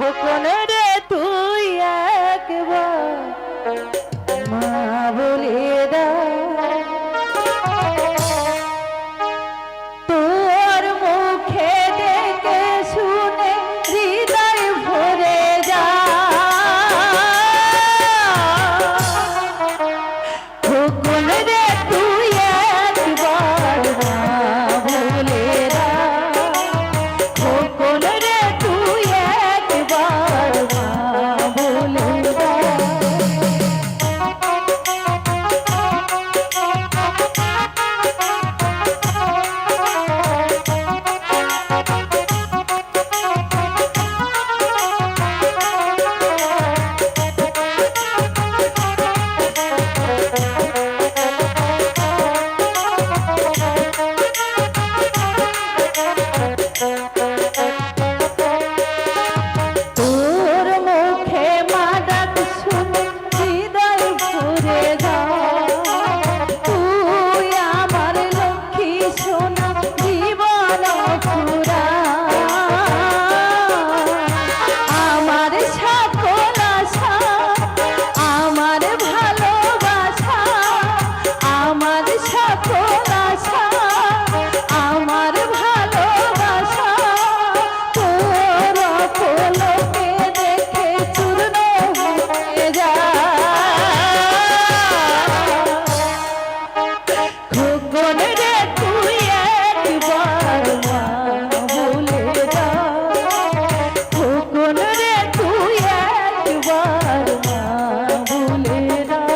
খোকন রে তুই একবার মা বলে দাও, তোর মুখে দেখে শুনে হৃদয় ভরে যায়। খোকন রে তুই একবার মা বলে দাও, খোকন রে তুই একবার মা বলে দাও। তোর মুখে মা ডাক শুনে হৃদয় ভরে যায়। তুই আমার লক্ষ্মী সোনা জীবন পুরা, আমার সকল আশা, আমার ভালোবাসা, আমার সকল আশা, আমার ভালোবাসা তোর পলকে দেখে চূর্ণ হয়ে যায়। খোকন রে তুই একবার মা বলে দাও, খোকন রে তুই একবার মা বলে দাও।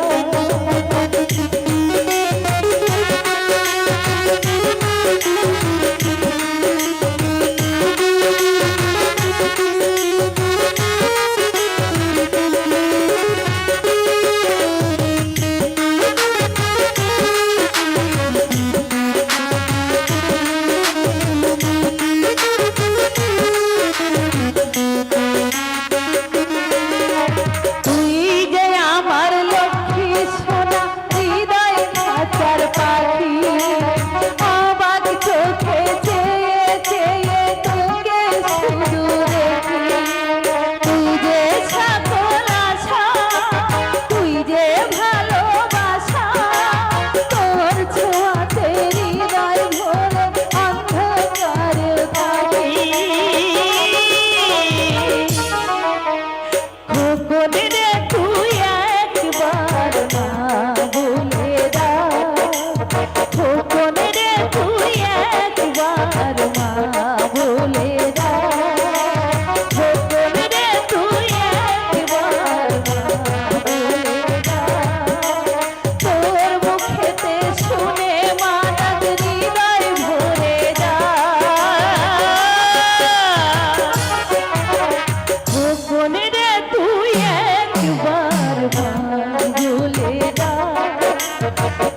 তুই যে আমার লক্ষ্মী সোনা হৃদয় খাঁচার পাখি, অবাক চোখে চেয়ে চেয়ে তোকে শুধু দেখি। তুই যে সকল আশা, তুই যে ভালোবাসা, তোর ছোঁয়াতে হৃদয় ভরে অন্ধকারে থাকি। খোকন রে তুই একবার মা বলে দাও, খোকন রে তুই একবার মা বলে দাও, খোকন রে তুই একবার মা বলে দাও। তোর মুখেতে শুনে মা ডাক হৃদয় ভরে যায়। খোকন রে তুই একবার মা বলে দাও,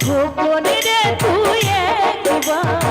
খোকন রে তুই একবার